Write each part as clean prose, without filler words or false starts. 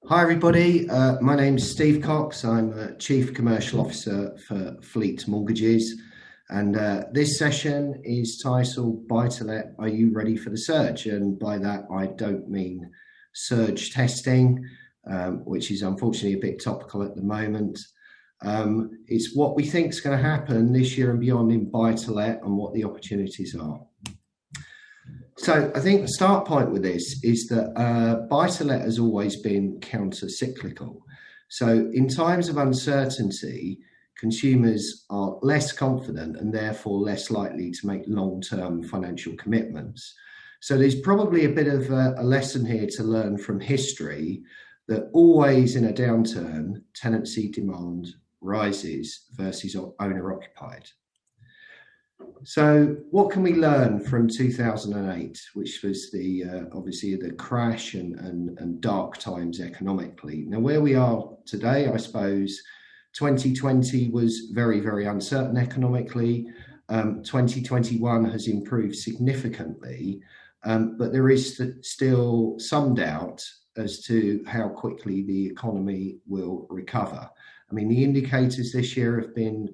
Hi everybody, my name's Steve Cox. I'm Chief Commercial Officer for Fleet Mortgages, and this session is titled Buy to Let, Are You Ready for the Surge? And by that I don't mean surge testing, which is unfortunately a bit topical at the moment. It's what we think is going to happen this year and beyond in buy to let and what the opportunities are. So I think the start point with this is that buy-to-let has always been counter-cyclical. So in times of uncertainty, consumers are less confident and therefore less likely to make long-term financial commitments. So there's probably a bit of a lesson here to learn from history that always in a downturn, tenancy demand rises versus owner-occupied. So what can we learn from 2008, which was the obviously the crash and dark times economically? Now, where we are today, I suppose 2020 was very, very uncertain economically. 2021 has improved significantly, but there is still some doubt as to how quickly the economy will recover. I mean, the indicators this year have been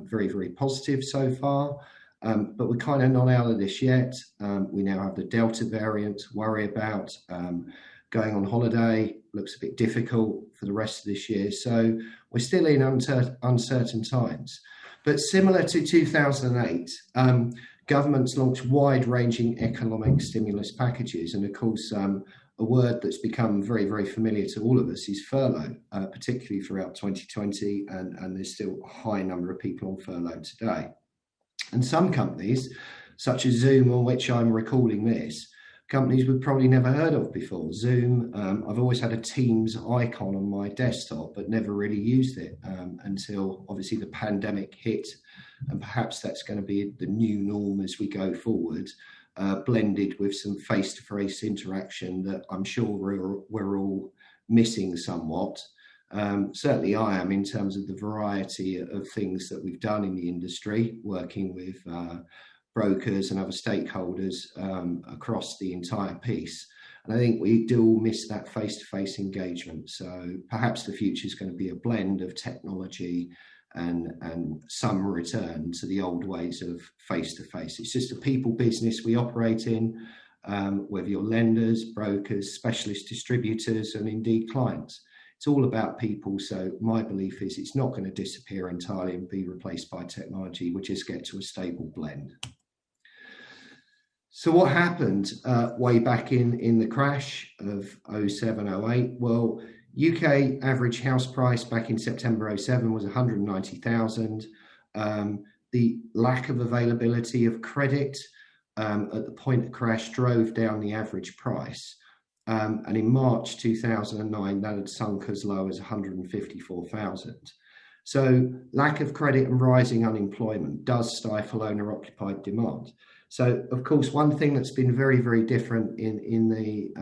very, very positive so far, but we're kind of not out of this yet. We now have the Delta variant to worry about. Going on holiday looks a bit difficult for the rest of this year. So we're still in uncertain times. But similar to 2008, governments launched wide-ranging economic stimulus packages. And of course, a word that's become very, very familiar to all of us is furlough, particularly throughout 2020, and there's still a high number of people on furlough today. And some companies, such as Zoom, on which I'm recording this, companies we've probably never heard of before. Zoom, I've always had a Teams icon on my desktop, but never really used it until obviously the pandemic hit, and perhaps that's going to be the new norm as we go forward. Blended with some face-to-face interaction that I'm sure we're all missing somewhat. Certainly I am, in terms of the variety of things that we've done in the industry, working with brokers and other stakeholders across the entire piece. And I think we do all miss that face-to-face engagement. So perhaps the future is going to be a blend of technology and some return to the old ways of face-to-face. It's just a people business we operate in, whether you're lenders, brokers, specialist distributors, and indeed clients. It's all about people. So my belief is it's not going to disappear entirely and be replaced by technology. We just get to a stable blend. So what happened way back in the crash of 07-08? Well, UK average house price back in September 07 was 190,000. The lack of availability of credit at the point of crash drove down the average price. And in March 2009, that had sunk as low as 154,000. So lack of credit and rising unemployment does stifle owner-occupied demand. So, of course, one thing that's been very, very different in the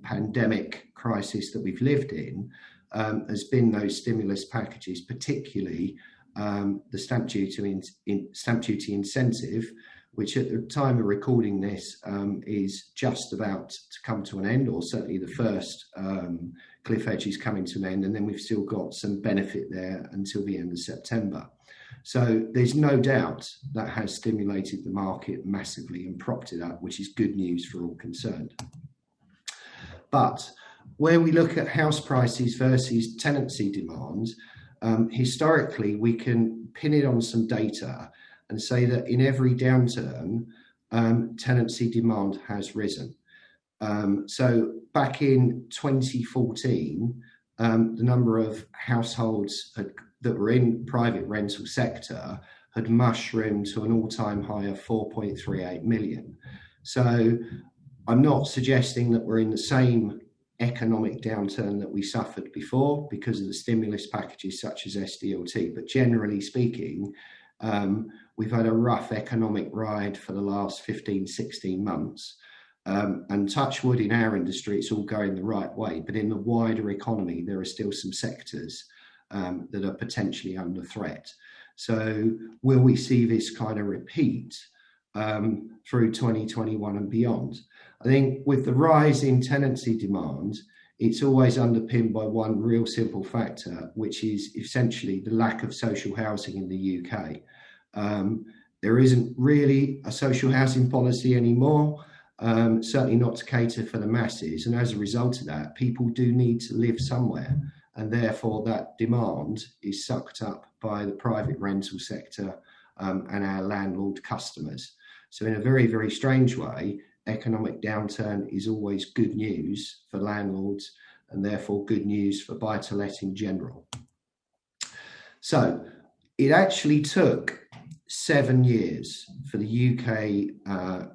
pandemic crisis that we've lived in has been those stimulus packages, particularly the stamp duty incentive, which at the time of recording this is just about to come to an end, or certainly the first cliff edge is coming to an end, and then we've still got some benefit there until the end of September. So there's no doubt that has stimulated the market massively and propped it up, which is good news for all concerned. But where we look at house prices versus tenancy demand, historically we can pin it on some data and say that in every downturn, tenancy demand has risen. So back in 2014, the number of households that were in private rental sector had mushroomed to an all-time high of 4.38 million. So I'm not suggesting that we're in the same economic downturn that we suffered before because of the stimulus packages such as SDLT, but generally speaking, we've had a rough economic ride for the last 15, 16 months. And touch wood, in our industry, it's all going the right way. But in the wider economy, there are still some sectors that are potentially under threat. So will we see this kind of repeat through 2021 and beyond? I think with the rise in tenancy demand, it's always underpinned by one real simple factor, which is essentially the lack of social housing in the UK. There isn't really a social housing policy anymore, certainly not to cater for the masses. And as a result of that, people do need to live somewhere. And therefore, that demand is sucked up by the private rental sector and our landlord customers. So in a very, very strange way, economic downturn is always good news for landlords and therefore good news for buy-to-let in general. So it actually took 7 years for the UK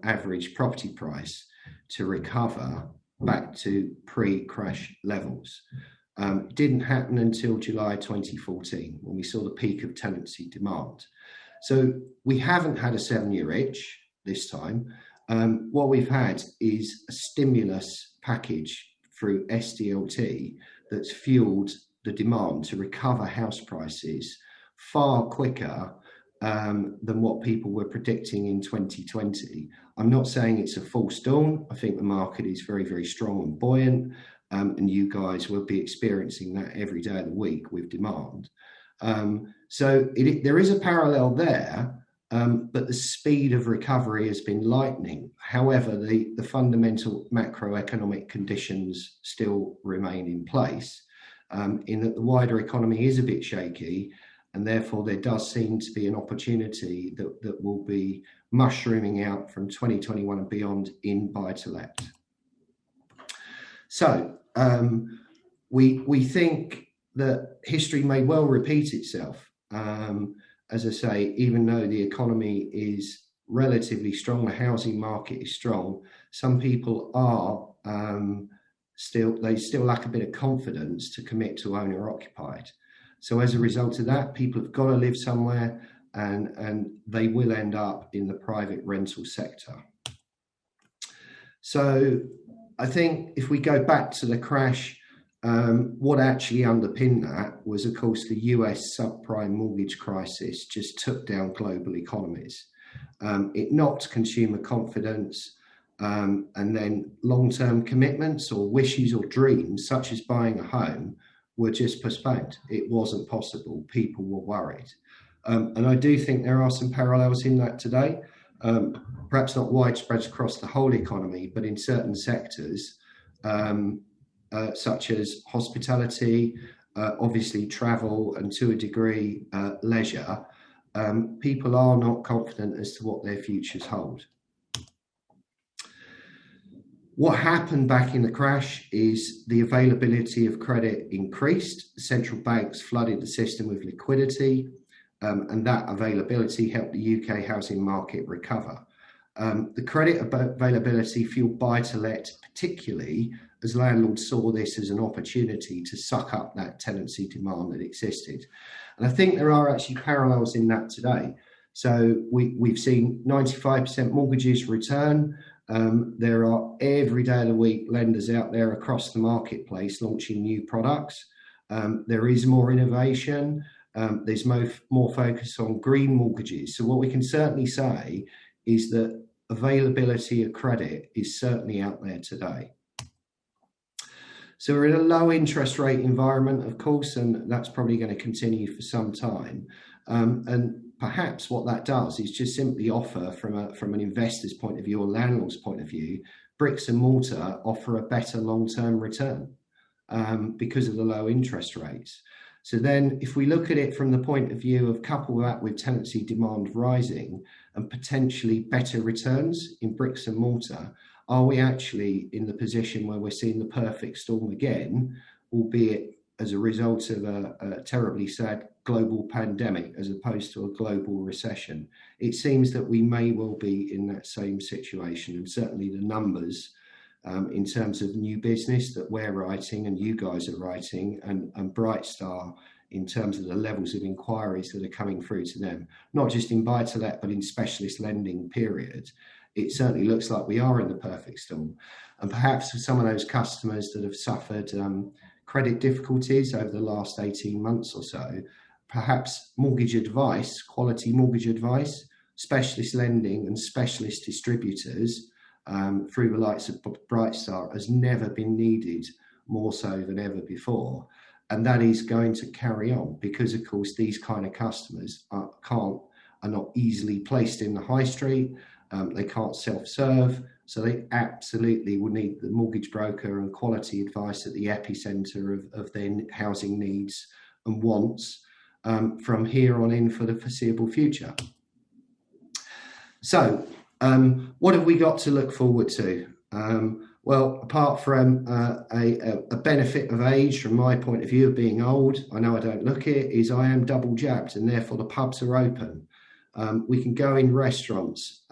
average property price to recover back to pre-crash levels. It didn't happen until July 2014 when we saw the peak of tenancy demand. So we haven't had a 7-year itch this time. What we've had is a stimulus package through SDLT that's fueled the demand to recover house prices far quicker than what people were predicting in 2020. I'm not saying it's a false dawn. I think the market is very, very strong and buoyant, and you guys will be experiencing that every day of the week with demand. So there is a parallel there, but the speed of recovery has been lightning. However, the fundamental macroeconomic conditions still remain in place, in that the wider economy is a bit shaky, and therefore there does seem to be an opportunity that will be mushrooming out from 2021 and beyond in buy-to-let. So we think that history may well repeat itself. As I say, even though the economy is relatively strong, the housing market is strong, some people are still lack a bit of confidence to commit to owner occupied. So as a result of that, people have got to live somewhere, and they will end up in the private rental sector. So I think if we go back to the crash, what actually underpinned that was, of course, the US subprime mortgage crisis just took down global economies. It knocked consumer confidence, and then long-term commitments or wishes or dreams, such as buying a home, were just postponed. It wasn't possible. People were worried. And I do think there are some parallels in that today, perhaps not widespread across the whole economy, but in certain sectors, such as hospitality, obviously travel, and to a degree, leisure. People are not confident as to what their futures hold. What happened back in the crash is the availability of credit increased. Central banks flooded the system with liquidity, and that availability helped the UK housing market recover. The credit availability fueled buy-to-let, particularly as landlords saw this as an opportunity to suck up that tenancy demand that existed. And I think there are actually parallels in that today. So we've seen 95% mortgages return. There are every day of the week lenders out there across the marketplace launching new products. There is more innovation. There's more focus on green mortgages. So what we can certainly say is that availability of credit is certainly out there today. So we're in a low interest rate environment, of course, and that's probably going to continue for some time. And perhaps what that does is just simply offer, from an investor's point of view or landlord's point of view, bricks and mortar offer a better long-term return because of the low interest rates. So then if we look at it from the point of view of couple that with tenancy demand rising and potentially better returns in bricks and mortar, are we actually in the position where we're seeing the perfect storm again, albeit as a result of a terribly sad global pandemic as opposed to a global recession? It seems that we may well be in that same situation, and certainly the numbers in terms of new business that we're writing and you guys are writing, and Brightstar in terms of the levels of inquiries that are coming through to them, not just in buy-to-let but in specialist lending period, it certainly looks like we are in the perfect storm. And perhaps for some of those customers that have suffered credit difficulties over the last 18 months or so, perhaps mortgage advice, quality mortgage advice, specialist lending and specialist distributors through the likes of Brightstar has never been needed more so than ever before. And that is going to carry on because, of course, these kind of customers are not easily placed in the high street. They can't self-serve. So they absolutely will need the mortgage broker and quality advice at the epicenter of their housing needs and wants from here on in for the foreseeable future. So what have we got to look forward to? Well, apart from a benefit of age, from my point of view of being old, I know I don't look it, is I am double jabbed and therefore the pubs are open. We can go in restaurants.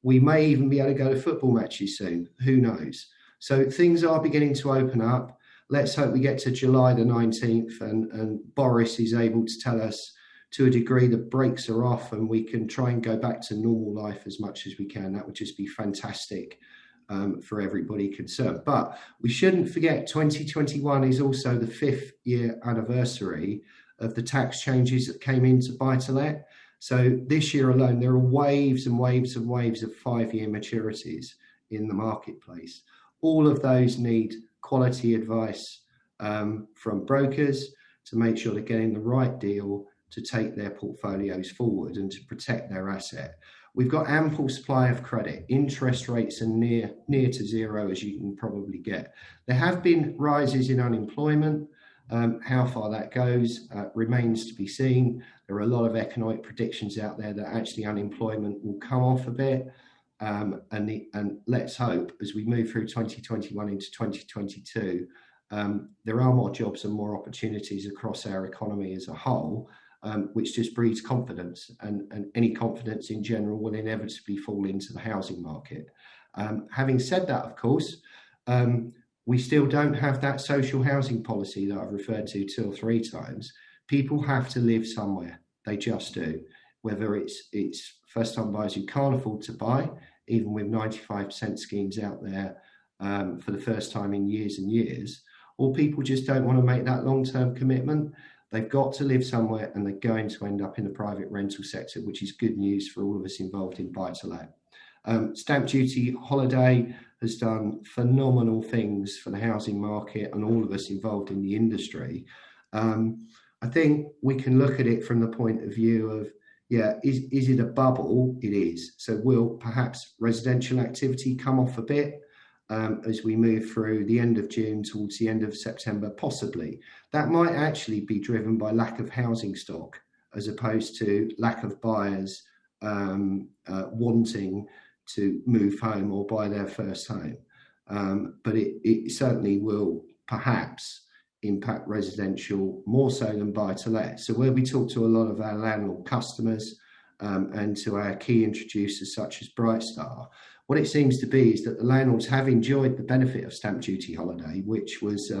We may even be able to go to football matches soon. Who knows? So things are beginning to open up. Let's hope we get to July the 19th and Boris is able to tell us to a degree the brakes are off and we can try and go back to normal life as much as we can. That would just be fantastic for everybody concerned. But we shouldn't forget 2021 is also the 5th year anniversary of the tax changes that came into buy-to-let. So this year alone, there are waves and waves and waves of 5-year maturities in the marketplace. All of those need quality advice from brokers to make sure they're getting the right deal to take their portfolios forward and to protect their asset. We've got ample supply of credit. Interest rates are near to zero, as you can probably get. There have been rises in unemployment. How far that goes remains to be seen. There are a lot of economic predictions out there that actually unemployment will come off a bit. And let's hope as we move through 2021 into 2022, there are more jobs and more opportunities across our economy as a whole, which just breeds confidence, and any confidence in general will inevitably fall into the housing market. Having said that, of course, we still don't have that social housing policy that I've referred to 2 or 3 times. People have to live somewhere. They just do. Whether it's first-time buyers who can't afford to buy, even with 95% schemes out there for the first time in years and years, or people just don't want to make that long-term commitment. They've got to live somewhere and they're going to end up in the private rental sector, which is good news for all of us involved in buy-to-let. Stamp duty holiday has done phenomenal things for the housing market and all of us involved in the industry. I think we can look at it from the point of view of, is it a bubble? It is. So will perhaps residential activity come off a bit as we move through the end of June towards the end of September? Possibly. That might actually be driven by lack of housing stock as opposed to lack of buyers wanting to move home or buy their first home. But it certainly will perhaps impact residential more so than buy-to-let. So where we talk to a lot of our landlord customers and to our key introducers such as Brightstar, what it seems to be is that the landlords have enjoyed the benefit of stamp duty holiday, which was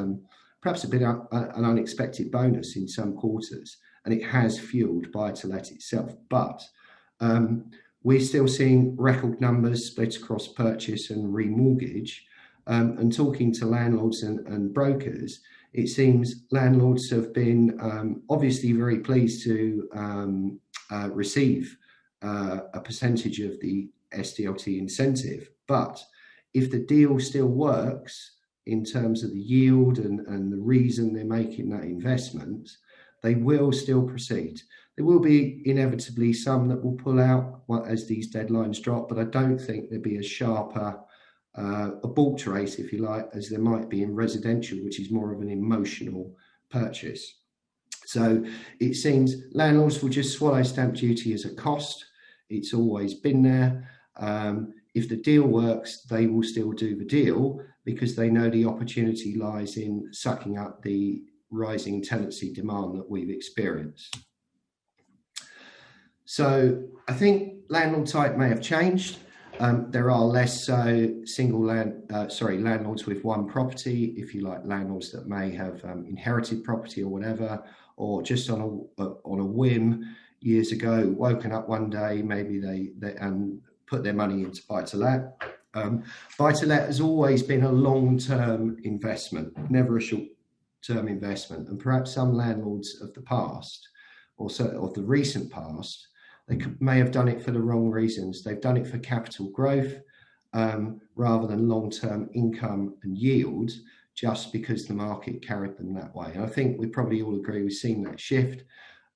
perhaps a bit an unexpected bonus in some quarters, and it has fueled buy-to-let itself. But we're still seeing record numbers split across purchase and remortgage. And talking to landlords and brokers, it seems landlords have been obviously very pleased to receive a percentage of the SDLT incentive. But if the deal still works in terms of the yield and the reason they're making that investment, they will still proceed. There will be inevitably some that will pull out as these deadlines drop, but I don't think there'll be as sharper a bolt race, if you like, as there might be in residential, which is more of an emotional purchase. So it seems landlords will just swallow stamp duty as a cost. It's always been there. If the deal works, they will still do the deal because they know the opportunity lies in sucking up the rising tenancy demand that we've experienced. So I think landlord type may have changed. There are less so landlords with one property, if you like, landlords that may have inherited property or whatever, or just on a whim years ago, woken up one day, maybe they put their money into buy-to-let. Buy-to-let has always been a long-term investment, never a short-term investment, and perhaps some landlords of the past, or of the recent past, they may have done it for the wrong reasons. They've done it for capital growth rather than long-term income and yield, just because the market carried them that way. And I think we probably all agree we've seen that shift,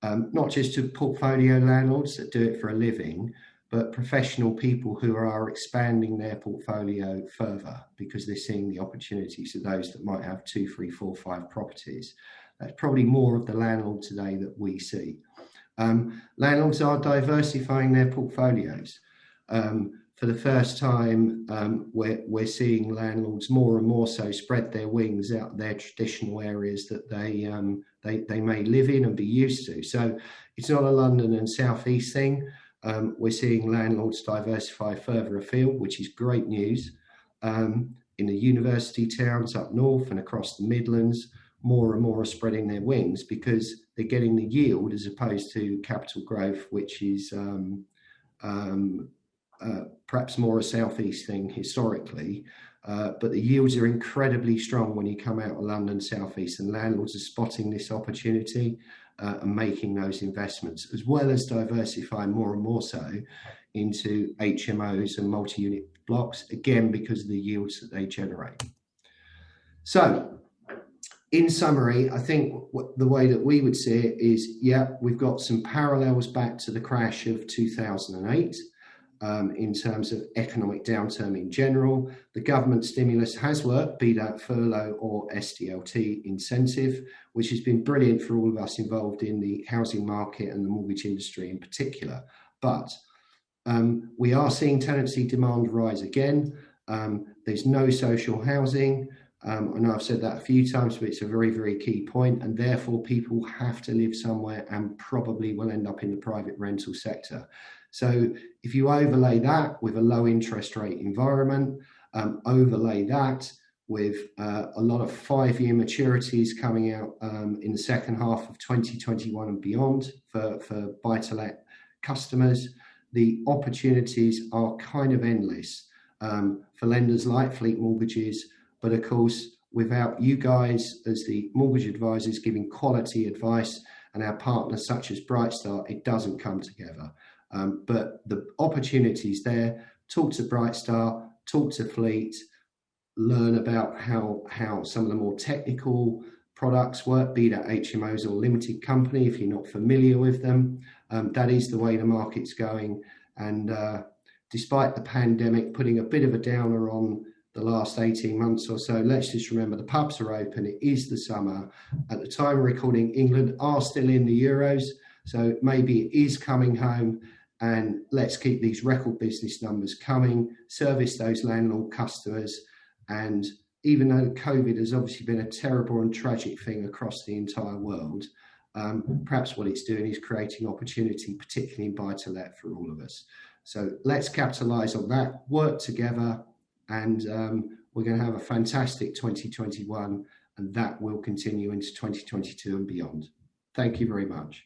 not just to portfolio landlords that do it for a living, but professional people who are expanding their portfolio further because they're seeing the opportunities of those that might have 2, 3, 4, 5 properties. That's probably more of the landlord today that we see. Landlords are diversifying their portfolios. For the first time, we're seeing landlords more and more so spread their wings out their traditional areas that they may live in and be used to. So it's not a London and South East thing. We're seeing landlords diversify further afield, which is great news. In the university towns up north and across the Midlands, more and more are spreading their wings because they're getting the yield as opposed to capital growth, which is perhaps more a southeast thing historically, but the yields are incredibly strong when you come out of London southeast, and landlords are spotting this opportunity and making those investments, as well as diversifying more and more so into HMOs and multi-unit blocks, again because of the yields that they generate. So in summary, I think the way that we would see it is, yeah, we've got some parallels back to the crash of 2008 in terms of economic downturn in general. The government stimulus has worked, be that furlough or SDLT incentive, which has been brilliant for all of us involved in the housing market and the mortgage industry in particular. But we are seeing tenancy demand rise again. There's no social housing. I know I've said that a few times, but it's a very, very key point, and therefore people have to live somewhere and probably will end up in the private rental sector. So if you overlay that with a low interest rate environment, overlay that with a lot of 5-year maturities coming out in the second half of 2021 and beyond for buy-to-let customers, the opportunities are kind of endless for lenders like Fleet Mortgages. But of course, without you guys as the mortgage advisors giving quality advice and our partners such as Brightstar, it doesn't come together. But the opportunities there, talk to Brightstar, talk to Fleet, learn about how some of the more technical products work, be that HMOs or limited company, if you're not familiar with them. That is the way the market's going. And despite the pandemic putting a bit of a downer on the last 18 months or so, let's just remember the pubs are open. It is the summer. At the time of recording, England are still in the Euros, so maybe it is coming home, and let's keep these record business numbers coming, service those landlord customers. And even though COVID has obviously been a terrible and tragic thing across the entire world, perhaps what it's doing is creating opportunity, particularly in buy-to-let for all of us. So let's capitalize on that, work together, and we're going to have a fantastic 2021, and that will continue into 2022 and beyond. Thank you very much.